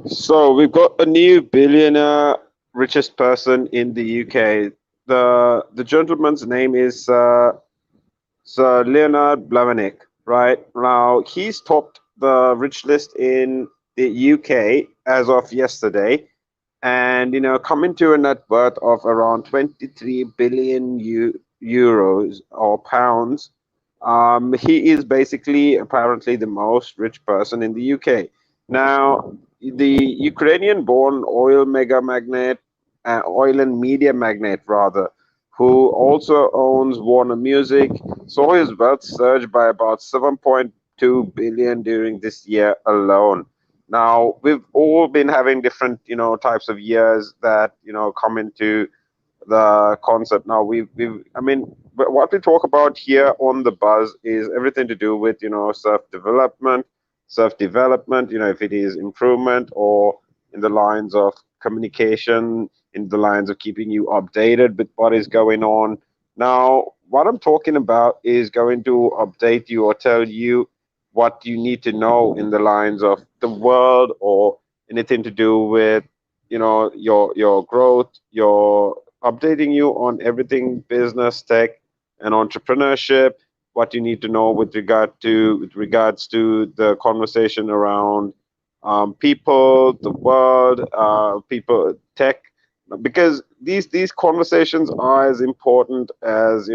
So we've got a new billionaire, richest person in the UK. The gentleman's name is Sir Leonard Blavatnik. Right now, he's topped the rich list in the UK as of yesterday, and coming to a net worth of around 23 billion euros or pounds. He is basically apparently the most rich person in the UK. Now, the Ukrainian-born oil mega magnate, oil and media magnate rather, who also owns Warner Music, saw his wealth surge by about 7.2 billion during this year alone. Now, we've all been having different, types of years that, come into the concept. Now, I mean, but what we talk about here on the buzz is everything to do with, self-development, if it is improvement or in the lines of communication, in the lines of keeping you updated with what is going on. Now, what I'm talking about is going to update you or tell you what you need to know in the lines of the world or anything to do with your growth, your updating you on everything business, tech, and entrepreneurship. What you need to know with regards to the conversation around people, the world, people, tech, because these conversations are as important as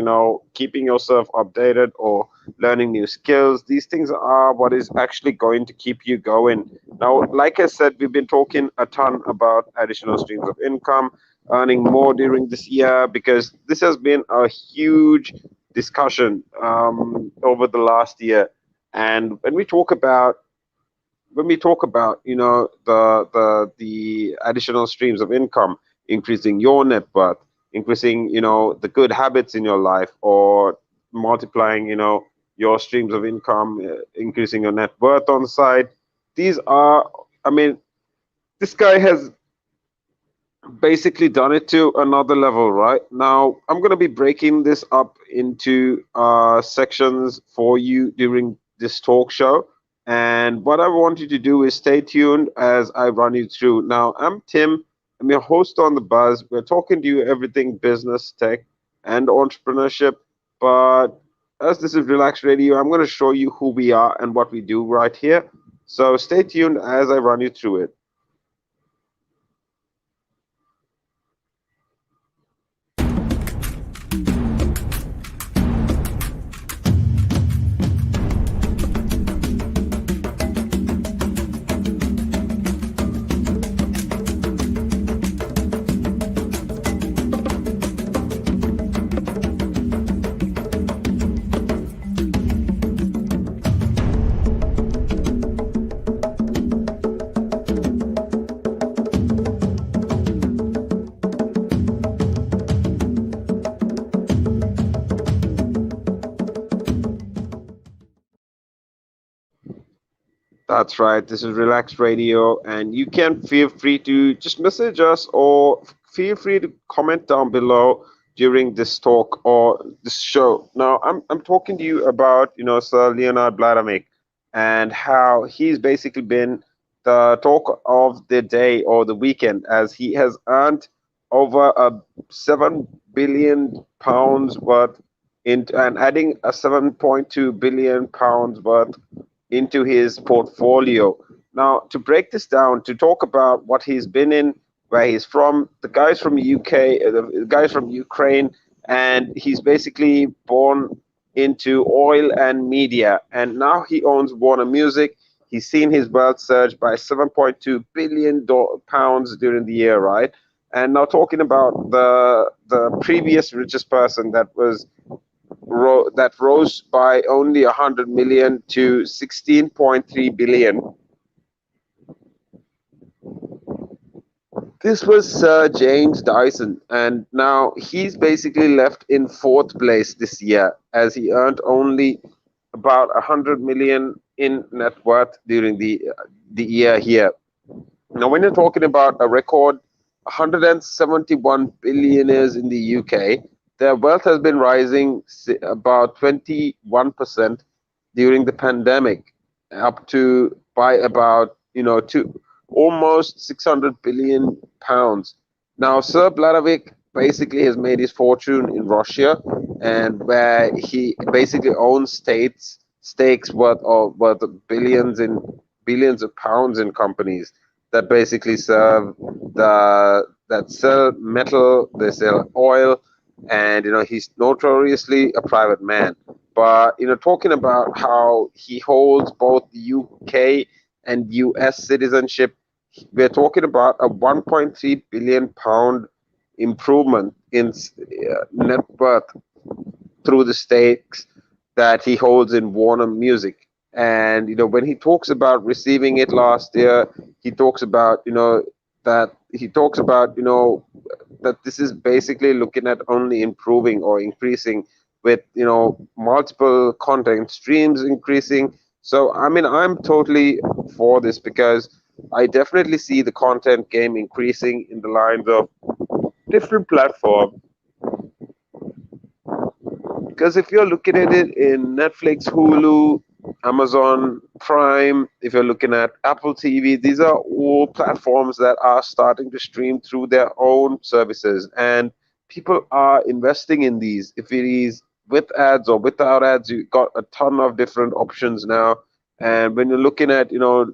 keeping yourself updated or learning new skills. These things are what is actually going to keep you going. Now, like I said, we've been talking a ton about additional streams of income, earning more during this year, because this has been a huge discussion over the last year. And when we talk about the additional streams of income, increasing your net worth, increasing the good habits in your life, or multiplying your streams of income, increasing your net worth on the side. These are, I mean, this guy has basically done it to another level. Right now, I'm going to be breaking this up into sections for you during this talk show, and what I want you to do is stay tuned as I run you through. Now, I'm Tim. I'm your host on the buzz. We're talking to you everything business, tech, and entrepreneurship. But as this is Relax Radio, I'm going to show you who we are and what we do right here. So stay tuned as I run you through it. That's right. This is Relax Radio, and you can feel free to just message us or feel free to comment down below during this talk or this show. Now, I'm talking to you about Sir Leonard Blavatnik and how he's basically been the talk of the day or the weekend, as he has earned over a 7 billion pounds worth and adding a 7.2 billion pounds worth into his portfolio. Now, to break this down, to talk about what he's been in, where he's from, the guy's from UK, the guy's from Ukraine, and he's basically born into oil and media, and now he owns Warner Music. He's seen his wealth surge by 7.2 billion pounds during the year, right? And now talking about the previous richest person that rose by only 100 million to 16.3 billion. This was Sir James Dyson, and now he's basically left in fourth place this year as he earned only about 100 million in net worth during the year here. Now, when you're talking about a record 171 billionaires in the UK, their wealth has been rising about 21% during the pandemic, up to by about almost 600 billion pounds. Now, Sir Bladovich basically has made his fortune in Russia, and where he basically owns stakes worth of billions of pounds in companies that basically serve that sell metal, they sell oil, and he's notoriously a private man. But talking about how he holds both the UK and US citizenship, we're talking about a 1.3 billion pound improvement in net worth through the stakes that he holds in Warner Music. And when he talks about receiving it last year, he talks about that this is basically looking at only improving or increasing with multiple content streams increasing. So I mean, I'm totally for this because I definitely see the content game increasing in the lines of different platforms. Because if you're looking at it in Netflix, Hulu, Amazon Prime, if you're looking at Apple TV, these are all platforms that are starting to stream through their own services. And people are investing in these. If it is with ads or without ads, you've got a ton of different options now. And when you're looking at,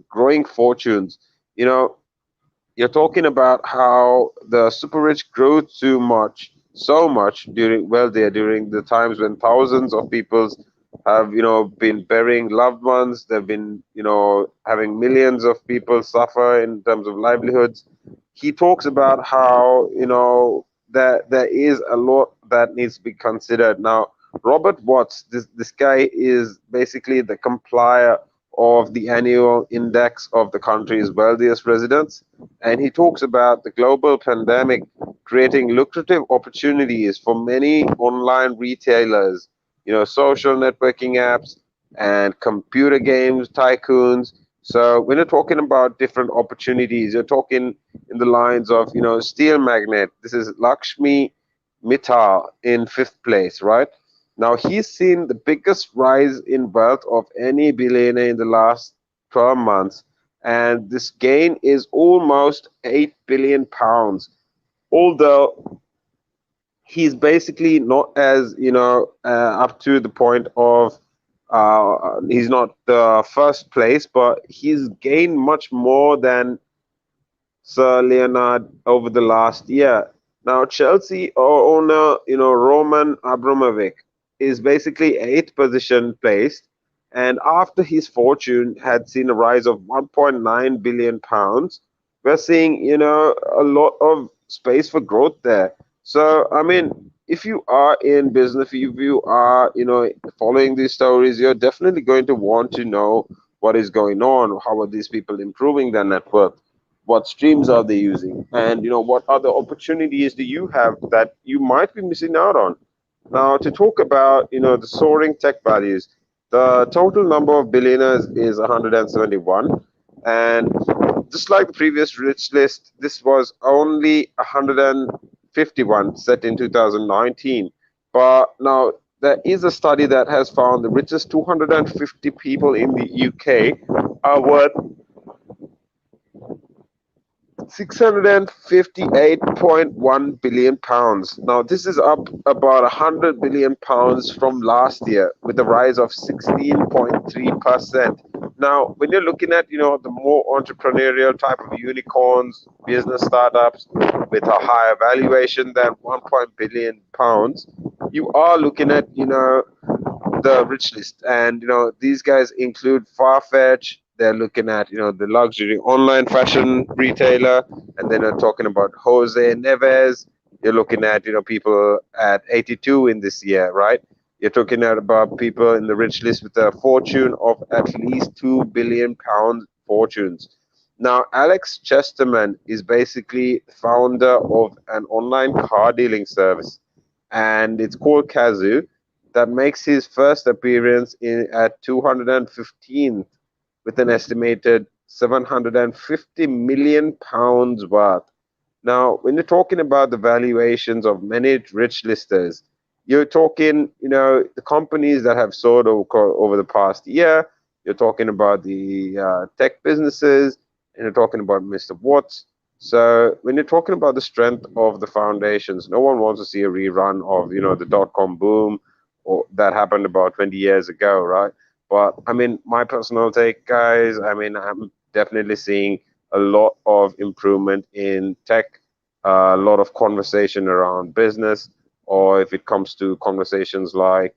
growing fortunes, you know, you're talking about how the super rich grew too much, so much during the times when thousands of people have been burying loved ones. They've been having millions of people suffer in terms of livelihoods. He talks about how that there is a lot that needs to be considered now. Robert Watts, this guy is basically the compiler of the annual index of the country's wealthiest residents, and he talks about the global pandemic creating lucrative opportunities for many online retailers, social networking apps and computer games tycoons. So when you're talking about different opportunities, you're talking in the lines of, steel magnet. This is Lakshmi Mittal in fifth place, right? Now he's seen the biggest rise in wealth of any billionaire in the last 12 months, and this gain is almost 8 billion pounds. Although he's basically not as up to the point of he's not the first place, but he's gained much more than Sir Leonard over the last year. Now, Chelsea owner, Roman Abramovich is basically eighth position placed, and after his fortune had seen a rise of 1.9 billion pounds, we're seeing, a lot of space for growth there. So, I mean, if you are in business, if you are, following these stories, you're definitely going to want to know what is going on. How are these people improving their net worth? What streams are they using, and what other opportunities do you have that you might be missing out on. Now, to talk about the soaring tech values, the total number of billionaires is 171, and just like the previous rich list, this was only 151 set in 2019. But now there is a study that has found the richest 250 people in the UK are worth 658.1 billion pounds. Now, this is up about 100 billion pounds from last year with a rise of 16.3%. Now, when you're looking at, the more entrepreneurial type of unicorns, business startups with a higher valuation than 1 billion pounds, you are looking at, the rich list. And these guys include Farfetch. They're looking at the luxury online fashion retailer, and then they're talking about Jose Neves. You're looking at people at 82 in this year, right? You're talking about people in the rich list with a fortune of at least 2 billion pound fortunes. Now, Alex Chesterman is basically founder of an online car dealing service, and it's called Kazoo, that makes his first appearance at 215th with an estimated 750 million pounds worth. Now, when you're talking about the valuations of many rich listers, you're talking, the companies that have soared over the past year. You're talking about the tech businesses. and you're talking about Mr. Watts. So when you're talking about the strength of the foundations, no one wants to see a rerun of, the dot-com boom or that happened about 20 years ago, right? But I mean, my personal take, guys, I mean, I'm definitely seeing a lot of improvement in tech, a lot of conversation around business, or if it comes to conversations like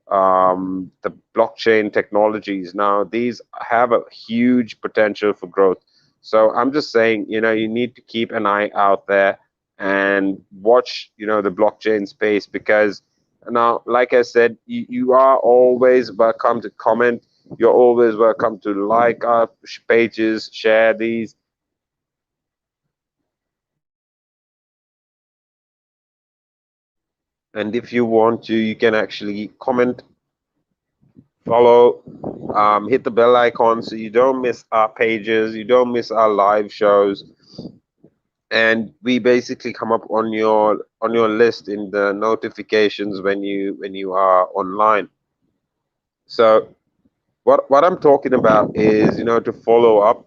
the blockchain technologies. Now, these have a huge potential for growth. So I'm just saying, you need to keep an eye out there and watch, the blockchain space, because now, like I said, you are always welcome to comment. You're always welcome to like our pages, share these. And if you want to, you can actually comment, follow, hit the bell icon so you don't miss our pages, you don't miss our live shows, and we basically come up on your list in the notifications when you are online. So what I'm talking about is, to follow up.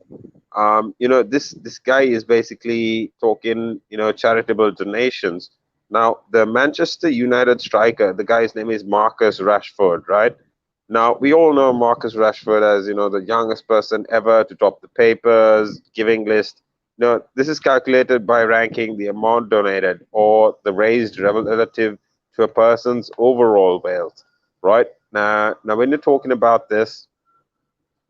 This guy is basically talking, charitable donations. Now, the Manchester United striker, the guy's name is Marcus Rashford, right? Now, we all know Marcus Rashford as, the youngest person ever to top the papers, giving list. This is calculated by ranking the amount donated or the raised relative to a person's overall wealth, right? Now, when you're talking about this,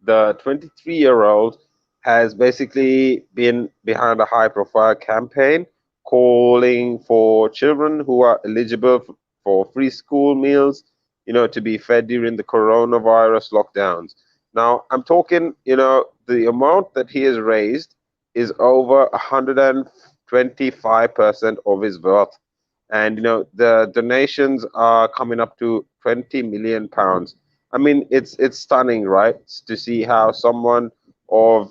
the 23-year-old has basically been behind a high-profile campaign calling for children who are eligible for free school meals, to be fed during the coronavirus lockdowns. Now, I'm talking, the amount that he has raised is over 125% of his wealth. And, the donations are coming up to 20 million pounds. I mean, it's stunning, right? To see how someone of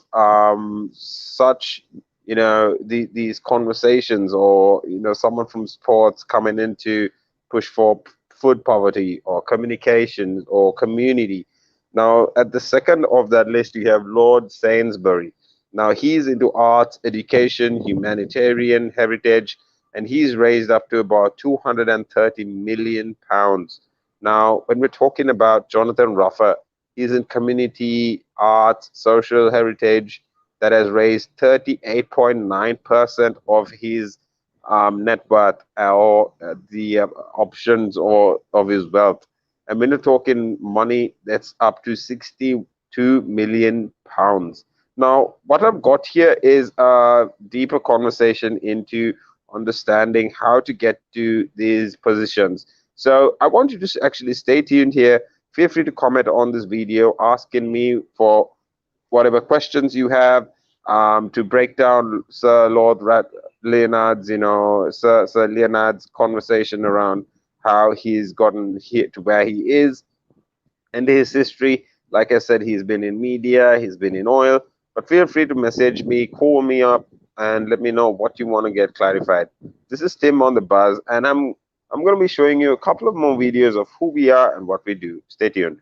such, these conversations, or someone from sports coming in to push for food poverty or communication or community. Now, at the second of that list, you have Lord Sainsbury. Now, he's into arts, education, humanitarian, heritage, and he's raised up to about 230 million pounds. Now, when we're talking about Jonathan Ruffer, he's in community, arts, social heritage, that has raised 38.9% of his net worth, or the options or of his wealth. And when you're talking money, that's up to 62 million pounds. Now, what I've got here is a deeper conversation into understanding how to get to these positions. So I want you to actually stay tuned here. Feel free to comment on this video, asking me for whatever questions you have, to break down Sir Leonard's, Sir Leonard's conversation around how he's gotten here to where he is and his history. Like I said, he's been in media, he's been in oil, but feel free to message me, call me up, and let me know what you want to get clarified. This is Tim on the Buzz, and I'm going to be showing you a couple of more videos of who we are and what we do. Stay tuned.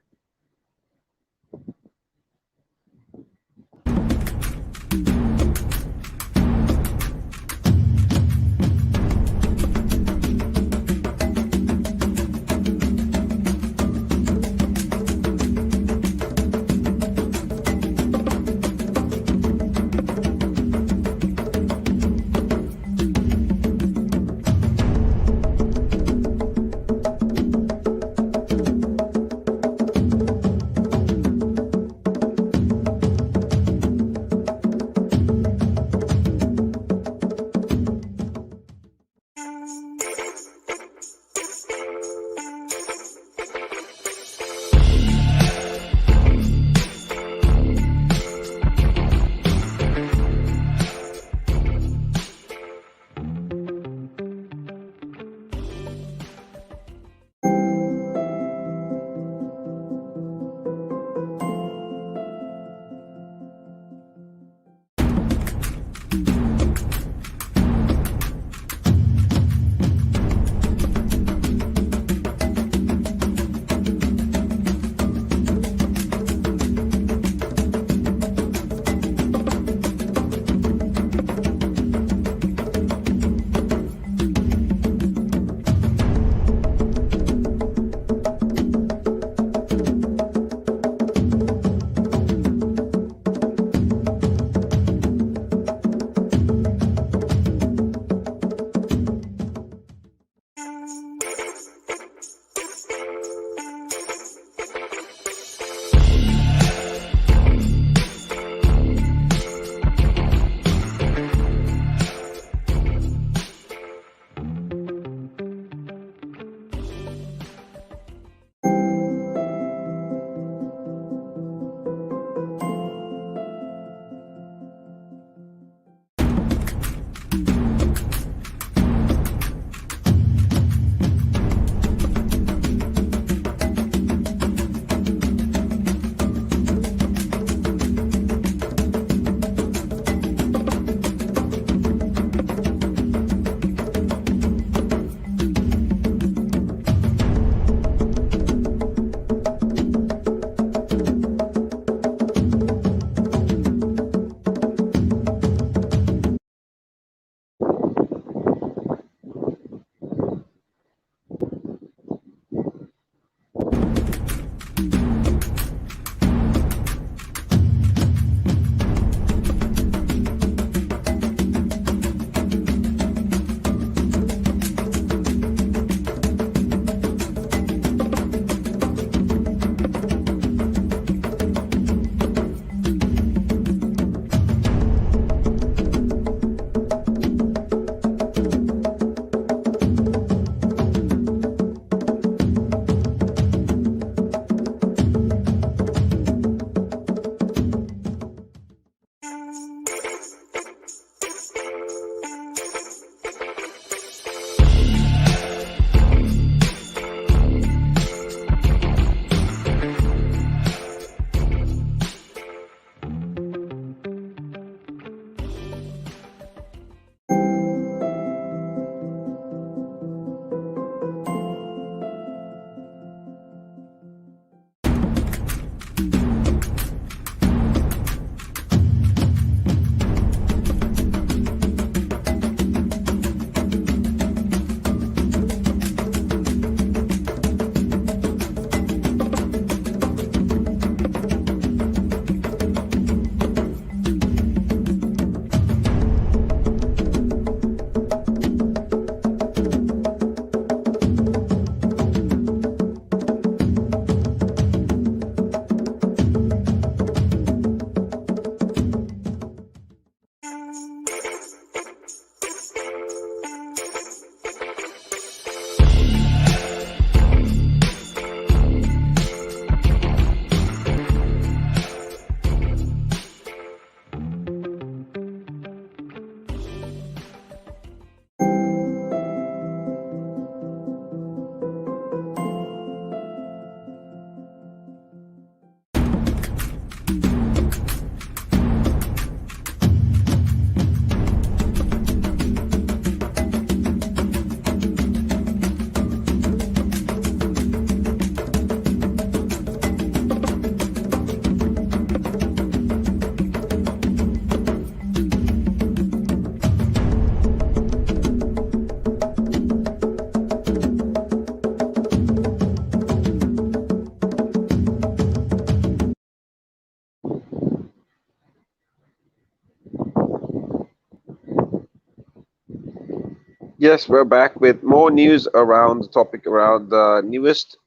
Yes, we're back with more news around the topic around the newest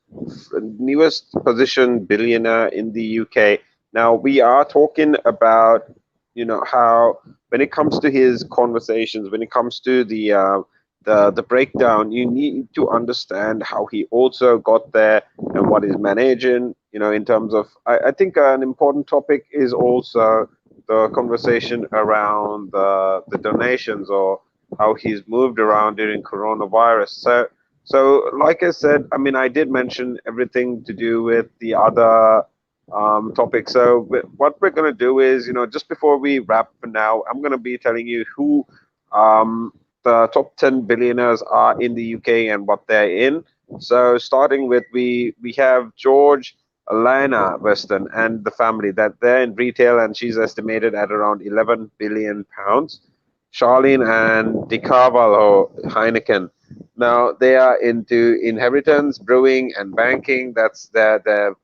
position billionaire in the UK. Now we are talking about, how when it comes to his conversations, when it comes to the breakdown, you need to understand how he also got there and what he's managing. In terms of, I think an important topic is also the conversation around the donations, or how he's moved around during coronavirus. So like I said, I mean, I did mention everything to do with the other topics. So what we're going to do is, just before we wrap for now, I'm going to be telling you who um, the top 10 billionaires are in the UK and what they're in. So starting with, we have George, Alana Weston and the family, that they're in retail, and she's estimated at around 11 billion pounds. Charlene and De Carvalho Heineken. Now they are into inheritance, brewing, and banking. They're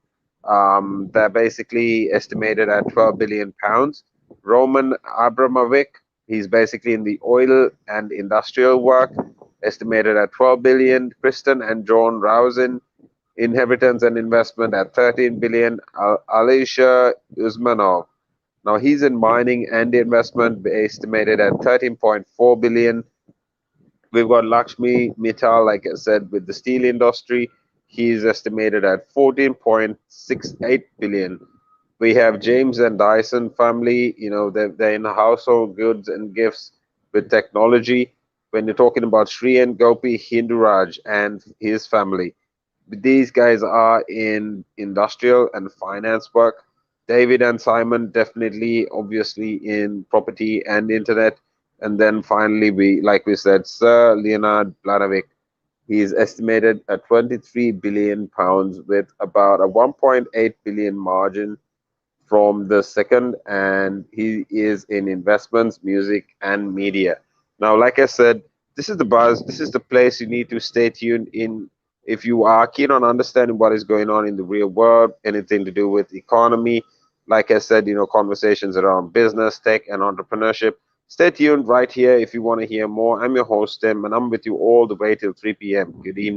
basically estimated at 12 billion pounds. Roman Abramovic, he's basically in the oil and industrial work, estimated at 12 billion. Kristen and John Rousing, inheritance and investment at 13 billion. Alicia Usmanov, now he's in mining and investment, estimated at 13.4 billion. We've got Lakshmi Mittal, like I said, with the steel industry. He's estimated at 14.68 billion. We have James and Dyson family, they're in household goods and gifts with technology. When you're talking about Sri and Gopi Hinduraj and his family, these guys are in industrial and finance work. David and Simon definitely, obviously, in property and internet. And then finally, like we said, Sir Leonard Blavatnik. He is estimated at 23 billion pounds with about a 1.8 billion margin from the second, and he is in investments, music, and media. Now, like I said, this is the buzz. This is the place you need to stay tuned in if you are keen on understanding what is going on in the real world, anything to do with economy. Like I said, conversations around business, tech, and entrepreneurship. Stay tuned right here if you want to hear more. I'm your host, Tim, and I'm with you all the way till 3 p.m. Good evening.